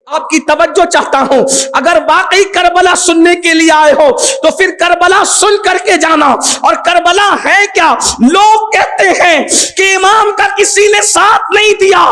آپ کی توجہ چاہتا ہوں، اگر واقعی کربلا سننے کے لیے آئے ہو تو پھر کربلا سن کر کے جانا۔ اور کربلا ہے کیا؟ لوگ کہتے ہیں کہ امام کا کسی نے ساتھ نہیں دیا۔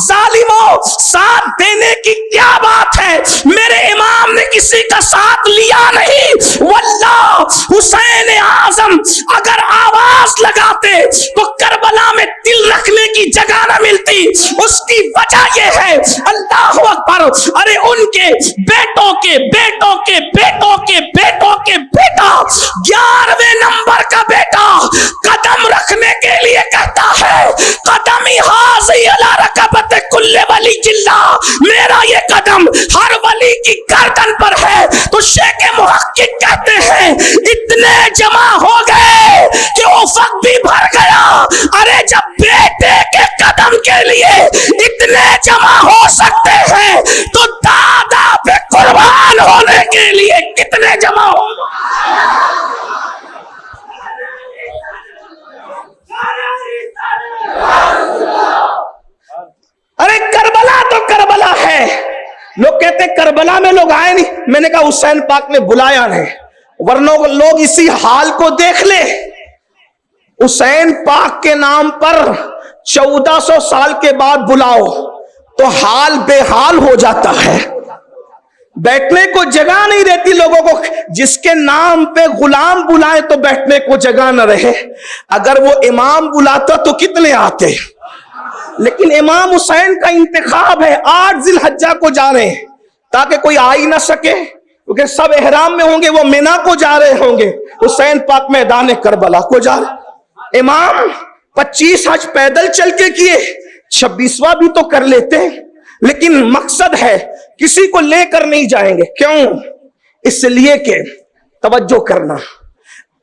ظالموں، ساتھ دینے کی کیا بات ہے؟ میرے امام نے کسی کا ساتھ لیا نہیں۔ واللہ حسین اعظم اگر آواز لگاتے تو کربلا میں دل رکھنے کی جگہ نہ ملتی۔ اس کی وجہ یہ ہے، اللہ اکبر، ارے ان کے بیٹوں کے بیٹوں کے بیٹوں کے بیٹوں کے بیٹا 11ویں نمبر کا بیٹا قدم رکھنے کے لیے کہتا ہے قدمی حاضی علی رکبت کل ولی اللہ، میرا یہ قدم ہر ولی کی گردن پر ہے۔ تو شیخ محقق کہتے ہیں اتنے جمع ہو گئے کہ افق بھی بھر گیا۔ ارے جب بیٹے کے قدم کے لیے اتنے جمع ہو سکتے ہیں تو دادا پہ قربان ہونے کے لیے کتنے جمع ہو؟ ارے کربلا تو کربلا ہے۔ لوگ کہتے کربلا میں لوگ آئے نہیں، میں نے کہا حسین پاک نے بلایا نہیں، ورنہ لوگ اسی حال کو دیکھ لے۔ حسین پاک کے نام پر 1400 سال کے بعد بلاؤ تو حال بے حال ہو جاتا ہے، بیٹھنے کو جگہ نہیں رہتی لوگوں کو۔ جس کے نام پہ غلام بلائے تو بیٹھنے کو جگہ نہ رہے، اگر وہ امام بلاتا تو کتنے آتے۔ لیکن امام حسین کا انتخاب ہے، 8 ذی الحجہ کو جا رہے ہیں تاکہ کوئی آ ہی نہ سکے، کیونکہ سب احرام میں ہوں گے، وہ مینا کو جا رہے ہوں گے، حسین پاک میدان کربلا کو جا رہے۔ امام 25 حج پیدل چل کے کیے، 26واں بھی تو کر لیتے، لیکن مقصد ہے کسی کو لے کر نہیں جائیں گے۔ کیوں؟ اس لیے کہ توجہ کرنا،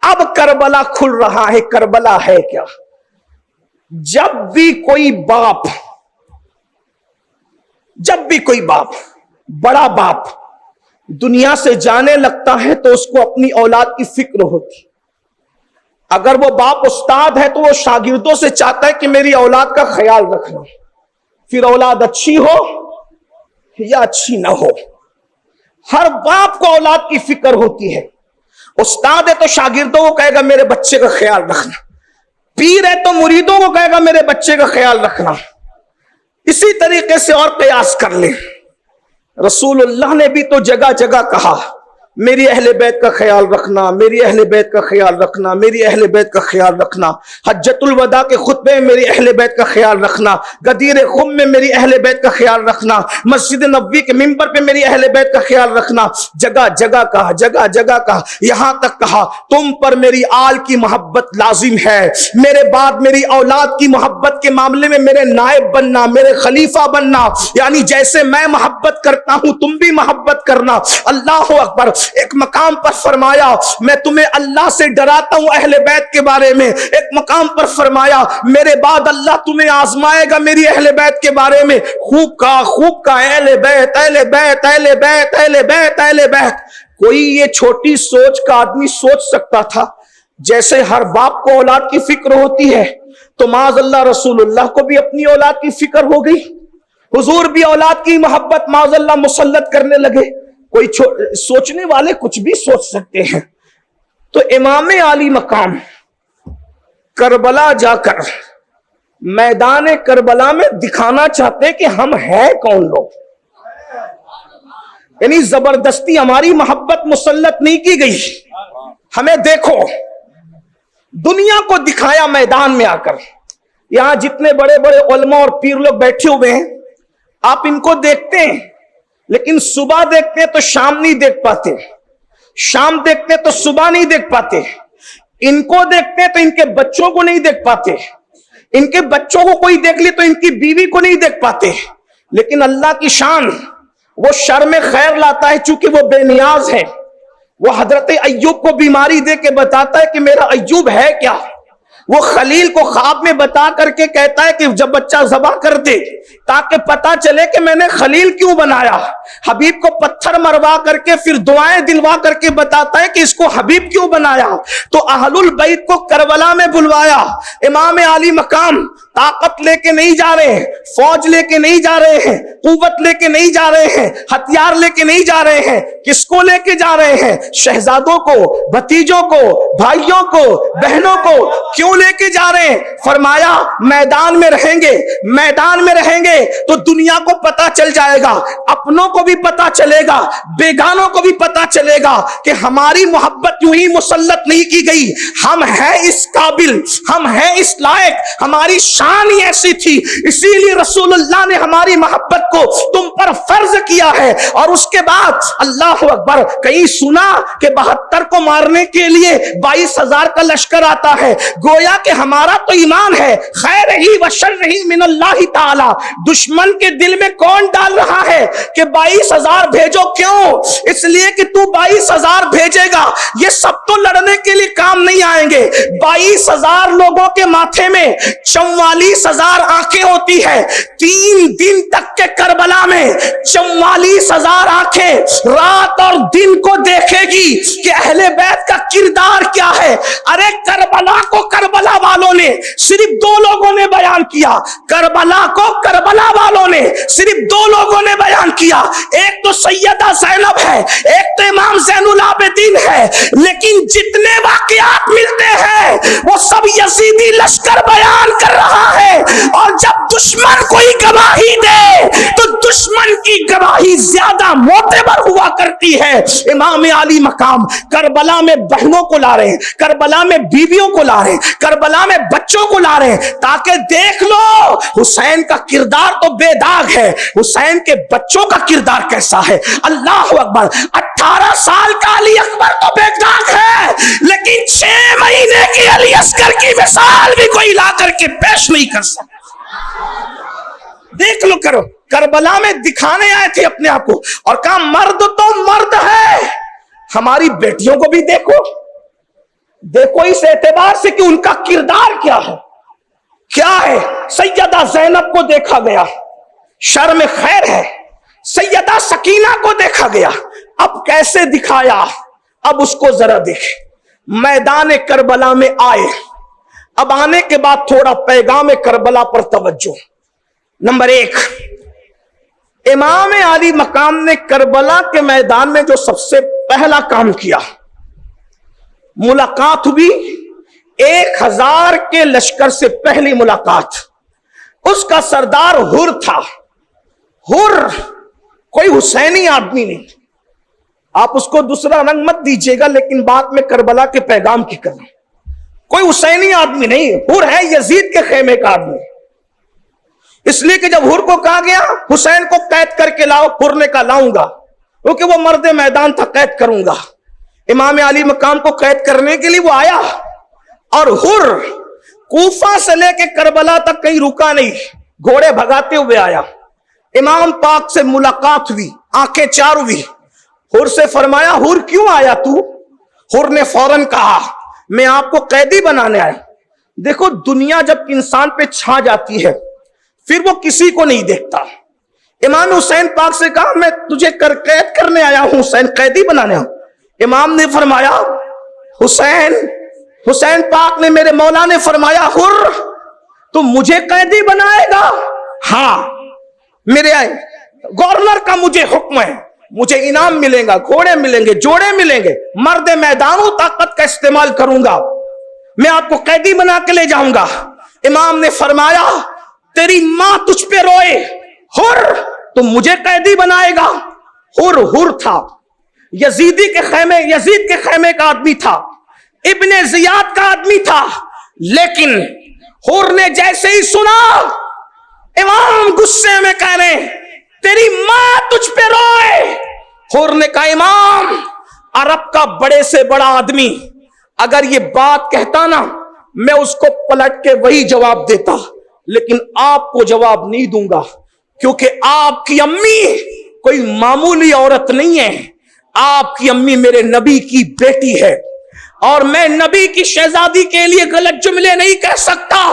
اب کربلا کھل رہا ہے۔ کربلا ہے کیا؟ جب بھی کوئی باپ بڑا باپ دنیا سے جانے لگتا ہے تو اس کو اپنی اولاد کی فکر ہوتی۔ اگر وہ باپ استاد ہے تو وہ شاگردوں سے چاہتا ہے کہ میری اولاد کا خیال رکھنا، پھر اولاد اچھی ہو یا اچھی نہ ہو، ہر باپ کو اولاد کی فکر ہوتی ہے۔ استاد ہے تو شاگردوں کو کہے گا میرے بچے کا خیال رکھنا، پیر ہے تو مریدوں کو کہے گا میرے بچے کا خیال رکھنا۔ اسی طریقے سے اور قیاس کر لیں، رسول اللہ نے بھی تو جگہ جگہ کہا میری اہل بیت کا خیال رکھنا، میری اہل بیت کا خیال رکھنا، میری اہل بیت کا خیال رکھنا۔ حجۃ الوداع کے خطبے میں میری اہل بیت کا خیال رکھنا، غدیر خم میں میری اہل بیت کا خیال رکھنا، مسجد نبوی کے منبر پہ میری اہل بیت کا خیال رکھنا۔ جگہ جگہ کہا، جگہ جگہ کہا، یہاں تک کہا تم پر میری آل کی محبت لازم ہے، میرے بعد میری اولاد کی محبت کے معاملے میں میرے نائب بننا، میرے خلیفہ بننا، یعنی جیسے میں محبت کرتا ہوں تم بھی محبت کرنا۔ اللہ اکبر۔ ایک مقام پر فرمایا میں تمہیں اللہ سے ڈراتا ہوں اہل بیت کے بارے میں، ایک مقام پر فرمایا میرے بعد اللہ تمہیں آزمائے گا میری اہل بیت کے بارے میں۔ خوب کا اہل بیت اہل بیت اہل بیت اہل بیت اہل بیت۔ کوئی یہ چھوٹی سوچ کا آدمی سوچ سکتا تھا جیسے ہر باپ کو اولاد کی فکر ہوتی ہے تو معاذ اللہ رسول اللہ کو بھی اپنی اولاد کی فکر ہو گئی، حضور بھی اولاد کی محبت معاذ اللہ مسلط کرنے لگے۔ کوئی سوچنے والے کچھ بھی سوچ سکتے ہیں۔ تو امام عالی مقام کربلا جا کر میدان کربلا میں دکھانا چاہتے کہ ہم ہیں کون لوگ، یعنی زبردستی ہماری محبت مسلط نہیں کی گئی، ہمیں دیکھو، دنیا کو دکھایا میدان میں آ کر۔ یہاں جتنے بڑے بڑے علماء اور پیر لوگ بیٹھے ہوئے ہیں آپ ان کو دیکھتے ہیں، لیکن صبح دیکھتے تو شام نہیں دیکھ پاتے، شام دیکھتے تو صبح نہیں دیکھ پاتے، ان کو دیکھتے تو ان کے بچوں کو نہیں دیکھ پاتے، ان کے بچوں کو کوئی دیکھ لی تو ان کی بیوی کو نہیں دیکھ پاتے۔ لیکن اللہ کی شان، وہ شر میں خیر لاتا ہے چونکہ وہ بے نیاز ہے۔ وہ حضرت ایوب کو بیماری دے کے بتاتا ہے کہ میرا ایوب ہے کیا، وہ خلیل کو خواب میں بتا کر کے کہتا ہے کہ جب بچہ ذبح کر دے تاکہ پتا چلے کہ میں نے خلیل کیوں بنایا۔ حبیب کو پتھر مروا کر کے پھر دعائیں دلوا کر کے بتاتا ہے کہ اس کو حبیب کیوں بنایا۔ تو اہل البیت کو کربلا میں بلوایا، امام عالی مقام طاقت لے کے نہیں جا رہے ہیں, فوج لے کے نہیں جا رہے ہیں, قوت لے کے نہیں جا رہے ہیں, ہتھیار لے کے نہیں جا رہے ہیں. کس کو لے کے جا رہے ہیں؟ شہزادوں کو, بھتیجوں کو, بھائیوں کو, بہنوں کو. کیوں لے کے جا رہے ہیں؟ فرمایا میدان میں رہیں گے, میدان میں رہیں گے تو دنیا کو پتا چل جائے گا, اپنوں کو بھی پتا چلے گا, بیگانوں کو بھی پتا چلے گا کہ ہماری محبت یوں ہی مسلط نہیں کی گئی, ہم ہیں اس قابل, ہم ہیں اس لائق, ہماری شان ہی ایسی تھی. اسی لیے رسول اللہ نے ہماری محبت کو تم پر فرض کیا ہے. اور اس کے بعد اللہ اکبر, کہیں سنا کہ 72 کو مارنے کے لیے 22,000 کا لشکر آتا ہے. گویا کہ ہمارا تو ایمان ہے خیر ہی و شر ہی من اللہ تعالی. دشمن کے دل میں کون ڈال رہا ہے کہ 22,000 بھیجو؟ کیوں؟ اس لیے کہ تو 22,000 بھیجے گا, یہ سب تو لڑنے کے لیے کام نہیں آئیں گے. 22,000 لوگوں کے ماتھے میں 44,000 آنکھیں ہوتی ہے. 3 دن تک کے کربلا میں 44,000 آنکھیں رات اور دن کو دیکھے گی کہ اہل بیت کا کردار کیا ہے. ارے کربلا کو کربلا والوں نے صرف 2 لوگوں نے بیان کیا, کربلا کو کربلا والوں نے صرف 2 لوگوں نے بیان کیا. ایک تو سیدہ زینب ہے, ایک تو امام زین العابدین ہے. لیکن جتنے واقعات ملتے ہیں وہ سب یزیدی لشکر بیان کر رہا ہے. اور جب دشمن کوئی گواہی دے تو دشمن کی گواہی زیادہ معتبر ہوا کرتی ہے. امام علی مقام کربلا میں بہنوں کو لا رہے ہیں, کربلا میں بیویوں کو لا رہے ہیں, کربلا میں بچوں کو لا رہے ہیں تاکہ دیکھ لو حسین کا کردار تو بے داغ ہے, حسین کے بچوں کا کردار کیسا ہے. اللہ اکبر. 18 سال کا علی اکبر تو بے داغ ہے, لیکن 6 مہینے کی علی اصغر کی مثال بھی کوئی لا کر کے پیش نہیں کر سکتا. دیکھ لو, کرو. کربلا میں دکھانے آئے تھے اپنے آپ کو اور کہا مرد تو مرد ہے. ہماری بیٹیوں کو بھی دیکھو, دیکھو اس اعتبار سے کہ ان کا کردار کیا ہے, کیا ہے. سیدہ زینب کو دیکھا گیا, شرم خیر ہے. سیدہ سکینہ کو دیکھا گیا, اب کیسے دکھایا, اب اس کو ذرا دیکھ. میدان کربلا میں آئے, اب آنے کے بعد تھوڑا پیغام کربلا پر توجہ. نمبر 1, امام علی مقام نے کربلا کے میدان میں جو سب سے پہلا کام کیا, ملاقات ہوئی 1000 کے لشکر سے پہلی ملاقات. اس کا سردار حر تھا. حر کوئی حسینی آدمی نہیں, آپ اس کو دوسرا رنگ مت دیجیے گا, لیکن بات میں کربلا کے پیغام کی کرنا. کوئی حسینی آدمی نہیں, حر ہے یزید کے خیمے کا آدمی. اس لیے کہ جب حر کو کہا گیا حسین کو قید کر کے لاؤ, حر نے کہا لاؤں گا, کیونکہ وہ مرد میدان تھا, قید کروں گا. امام علی مقام کو قید کرنے کے لیے وہ آیا, اور حر کوفہ سے لے کے کربلا تک کہیں رکا نہیں, گھوڑے بھگاتے ہوئے آیا. امام پاک سے ملاقات ہوئی, آنکھیں چار ہوئی. حر سے فرمایا حر کیوں آیا تو؟ حر نے فوراً کہا میں آپ کو قیدی بنانے آیا. دیکھو دنیا جب انسان پہ چھا جاتی ہے پھر وہ کسی کو نہیں دیکھتا. امام حسین پاک سے کہا میں تجھے قید کرنے آیا ہوں, حسین قیدی بنانے آیا. امام نے فرمایا حسین پاک نے, میرے مولا نے فرمایا حر تو مجھے قیدی بنائے گا؟ ہاں, میرے گورنر کا مجھے حکم ہے, مجھے انعام ملے گا, گھوڑے ملیں گے, جوڑے ملیں گے, مرد میدانوں طاقت کا استعمال کروں گا, میں آپ کو قیدی بنا کے لے جاؤں گا. امام نے فرمایا تیری ماں تجھ پہ روئے, حر تو مجھے قیدی بنائے گا. حر تھا یزید کے خیمے کا آدمی تھا, ابن زیاد کا آدمی تھا. لیکن حر نے جیسے ہی سنا امام غصے میں کہہ رہے تیری ماں تجھ پہ روئے, حر نے کہا امام عرب کا بڑے سے بڑا آدمی اگر یہ بات کہتا نا میں اس کو پلٹ کے وہی جواب دیتا, لیکن آپ کو جواب نہیں دوں گا کیونکہ آپ کی امی کوئی معمولی عورت نہیں ہے, آپ کی امی میرے نبی کی بیٹی ہے, اور میں نبی کی شہزادی کے لیے غلط جملے نہیں کہہ سکتا.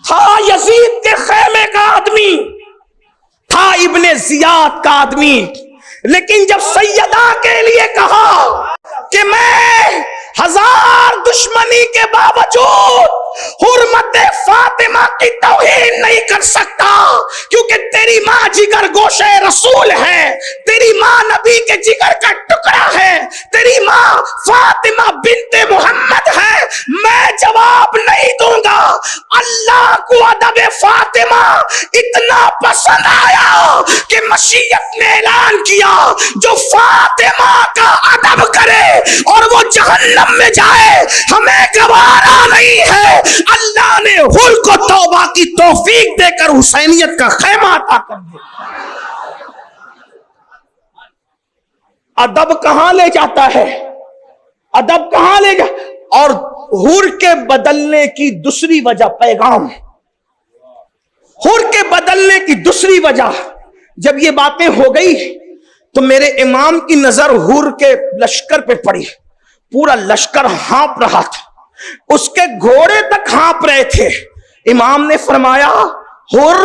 تھا یزید کے خیمے کا آدمی, تھا ابن زیاد کا آدمی, لیکن جب سیدہ کے لیے کہا کہ میں 1000 دشمنی کے باوجود حرمت فاطمہ کی توہین نہیں کر سکتا، کیونکہ تیری ماں جگر گوشے رسول ہے، تیری ماں نبی کے جگر کا ٹکڑا ہے، تیری ماں فاطمہ بنت محمد ہے۔ میں جواب نہیں دوں گا۔ اللہ کو ادب فاطمہ اتنا پسند آیا کہ مشیت نے اعلان کیا جو فاطمہ کا ادب کرے اور وہ جہنم میں جائے ہمیں گوارا نہیں ہے۔ اللہ نے حر کو توبہ کی توفیق دے کر حسینیت کا خیمہ عطا کر دیا۔ ادب کہاں لے جاتا ہے؟ ادب کہاں لے جا؟ اور حر کے بدلنے کی دوسری وجہ پیغام، حر کے بدلنے کی دوسری وجہ، جب یہ باتیں ہو گئی تو میرے امام کی نظر حر کے لشکر پہ پڑی۔ پورا لشکر ہانپ رہا تھا، اس کے گھوڑے تک ہانپ رہے تھے۔ امام نے فرمایا حر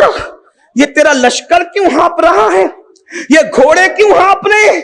یہ تیرا لشکر کیوں ہانپ رہا ہے، یہ گھوڑے کیوں ہانپ رہے؟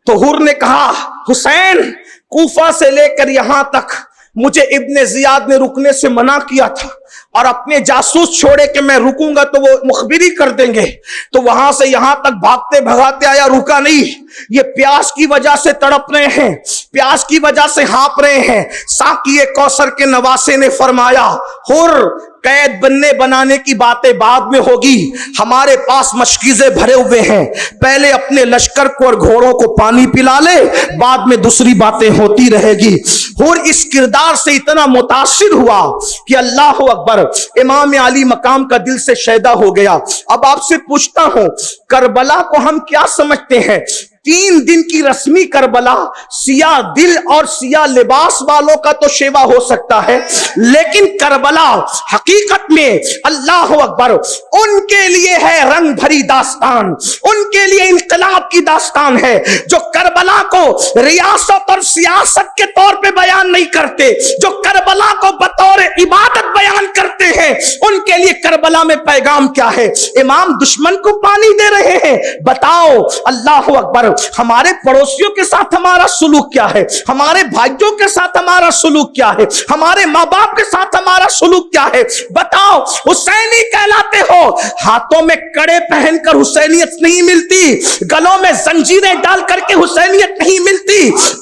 تو حر نے کہا حسین کوفہ سے لے کر یہاں تک مجھے ابن زیاد نے رکنے سے منع کیا تھا، اور اپنے جاسوس چھوڑے کہ میں رکوں گا تو وہ مخبری کر دیں گے، تو وہاں سے یہاں تک بھاگتے بھگاتے آیا، رکا نہیں۔ یہ پیاس کی وجہ سے تڑپ رہے ہیں، پیاس کی وجہ سے ہانپ رہے ہیں۔ ساقی کوثر کے نواسے نے فرمایا حر قید بنانے کی باتیں بعد میں ہوگی، ہمارے پاس مشکیزیں بھرے ہوئے ہیں، پہلے اپنے لشکر کو اور گھوڑوں کو پانی پلا لے، بعد میں دوسری باتیں ہوتی رہے گی۔ حر اس کردار سے اتنا متاثر ہوا کہ اللہ اکبر، امام علی مقام کا دل سے شیدا ہو گیا۔ اب آپ سے پوچھتا ہوں کربلا کو ہم کیا سمجھتے ہیں؟ 3 دن کی رسمی کربلا سیاہ دل اور سیاہ لباس والوں کا تو شیوا ہو سکتا ہے، لیکن کربلا حقیقت میں اللہ اکبر ان کے لیے ہے رنگ بھری داستان، ان کے لیے انقلاب کی داستان ہے، جو کربلا کو ریاست اور سیاست کے طور پہ بیان نہیں کرتے، جو کربلا کو بطور عبادت بیان کرتے ہیں، ان کے لیے کربلا میں پیغام کیا ہے؟ امام دشمن کو پانی دے رہے ہیں، بتاؤ اللہ اکبر ہمارے پڑوسیوں کے ساتھ ہمارا سلوک کیا ہے، ہمارے بھائیوں کے ساتھ ہمارا سلوک کیا ہے، ہمارے ماں باپ کے ساتھ ہمارا سلوک کیا ہے؟ بتاؤ حسینی کہلاتے ہو، ہاتھوں میں کڑے پہن کر حسینیت نہیں ملتی، گلوں میں زنجیریں ڈال کر کے حسینیت نہیں ملتی،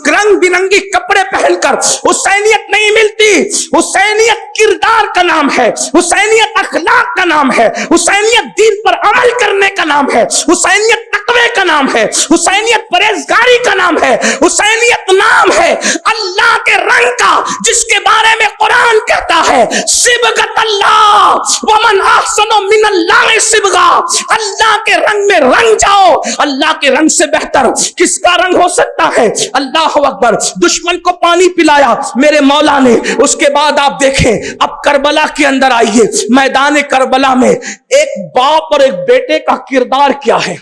رنگ برنگی کپڑے پہن کر حسینیت نہیں ملتی۔ حسینیت کردار کا نام ہے، حسینیت اخلاق کا نام ہے، حسینیت دین پر عمل کرنے کا نام ہے، حسینیت تقوی کا نام ہے، حسینیت پرہیزگاری کا نام ہے، حسینیت نام ہے اللہ کے رنگ کا، جس کے بارے میں قرآن کہتا ہے صبغت اللہ ومن احسن من اللہ صبغہ، اللہ کے رنگ میں رنگ جاؤ۔ اللہ کے رنگ سے بہتر کس کا رنگ ہو سکتا ہے؟ اللہ اکبر، دشمن کو پانی پلایا میرے مولا نے۔ اس کے بعد آپ دیکھیں اب کربلا کے اندر آئیے، میدان کربلا میں ایک باپ اور ایک بیٹے کا کردار کیا ہے؟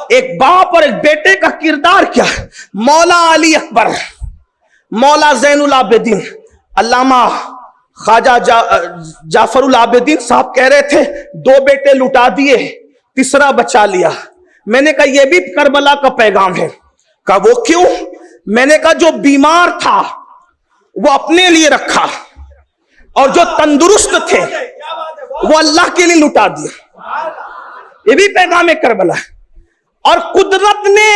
ایک باپ اور ایک بیٹے کا کردار کیا ہے؟ مولا علی اکبر، مولا زین العابدین، علامہ خواجہ جعفر العابدین صاحب کہہ رہے تھے 2 بیٹے لٹا دیے، تیسرا بچا لیا۔ میں نے کہا یہ بھی کربلا کا پیغام ہے۔ کہا وہ کیوں؟ میں نے کہا جو بیمار تھا وہ اپنے لیے رکھا، اور جو تندرست تھے وہ اللہ کے لیے لٹا دیا۔ یہ بھی پیغام کربلا ہے۔ اور قدرت نے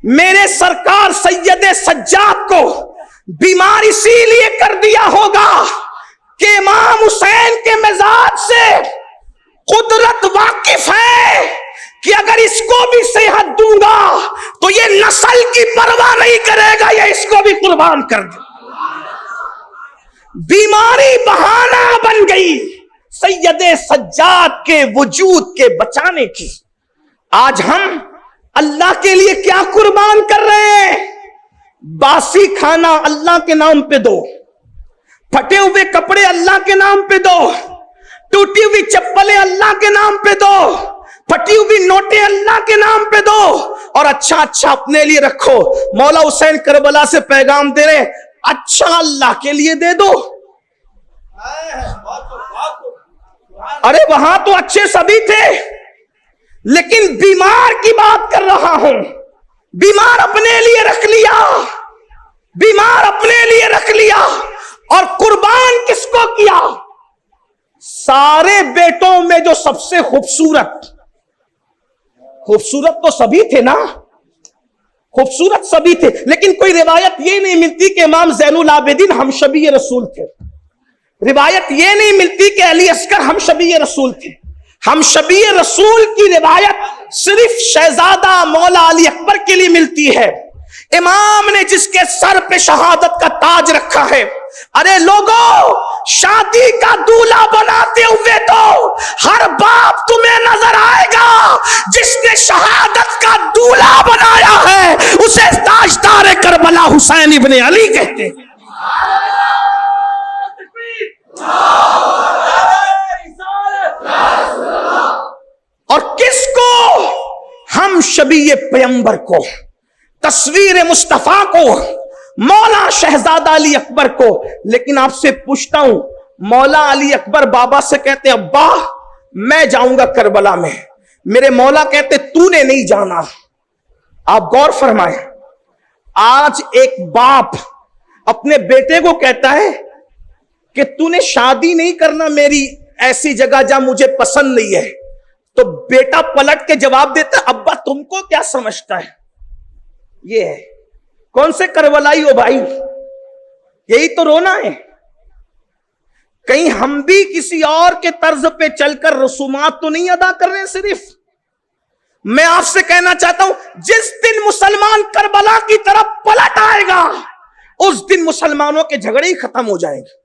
میرے سرکار سید سجاد کو بیمار اسی لیے کر دیا ہوگا کہ امام حسین کے مزاج سے قدرت واقف ہے کہ اگر اس کو بھی صحت دوں گا تو یہ نسل کی پرواہ نہیں کرے گا، یہ اس کو بھی قربان کر دے۔ بیماری بہانہ بن گئی سید سجاد کے وجود کے بچانے کی۔ آج ہم اللہ کے لیے کیا قربان کر رہے ہیں؟ باسی کھانا اللہ کے نام پہ دو، پھٹے ہوئے کپڑے اللہ کے نام پہ دو، ٹوٹی ہوئی چپلیں اللہ کے نام پہ دو، پھٹی ہوئی نوٹیں اللہ کے نام پہ دو، اور اچھا اچھا اپنے لیے رکھو۔ مولا حسین کربلا سے پیغام دے رہے، اچھا اللہ کے لیے دے دو۔ ارے وہاں تو اچھے سبھی تھے، لیکن بیمار کی بات کر رہا ہوں، بیمار اپنے لیے رکھ لیا، بیمار اپنے لیے رکھ لیا اور قربان کس کو کیا؟ سارے بیٹوں میں جو سب سے خوبصورت تو سبھی تھے نا، خوبصورت سبھی تھے، لیکن کوئی روایت یہ نہیں ملتی کہ امام زین العابدین ہمشبی رسول تھے، روایت یہ نہیں ملتی کہ علی اصغر ہمشبی رسول تھے۔ ہمشبی رسول کی روایت صرف شہزادہ مولا علی اکبر کے لیے ملتی ہے، امام نے جس کے سر پہ شہادت کا تاج رکھا ہے۔ ارے لوگوں، شادی کا دولہا بناتے ہوئے تو ہر باپ تمہیں نظر آئے گا، جس نے شہادت کا دولہا بنایا ہے اسے تاجدار کربلا حسین ابن علی کہتے ہیں۔ اور کس کو؟ ہم شبیہ پیغمبر کو، تصویر مصطفیٰ کو، مولا شہزادہ علی اکبر کو۔ لیکن آپ سے پوچھتا ہوں، مولا علی اکبر بابا سے کہتے ابا میں جاؤں گا کربلا میں، میرے مولا کہتے تو نے نہیں جانا۔ آپ غور فرمائیں، آج ایک باپ اپنے بیٹے کو کہتا ہے کہ تو نے شادی نہیں کرنا میری ایسی جگہ جہاں مجھے پسند نہیں ہے، تو بیٹا پلٹ کے جواب دیتا ہے ابا تم کو کیا سمجھتا ہے؟ یہ ہے کون سے کربلائی ہو بھائی؟ یہی تو رونا ہے۔ کہیں ہم بھی کسی اور کے طرز پہ چل کر رسومات تو نہیں ادا کر رہے؟ صرف میں آپ سے کہنا چاہتا ہوں، جس دن مسلمان کربلا کی طرف پلٹ آئے گا اس دن مسلمانوں کے جھگڑے ہی ختم ہو جائیں گے۔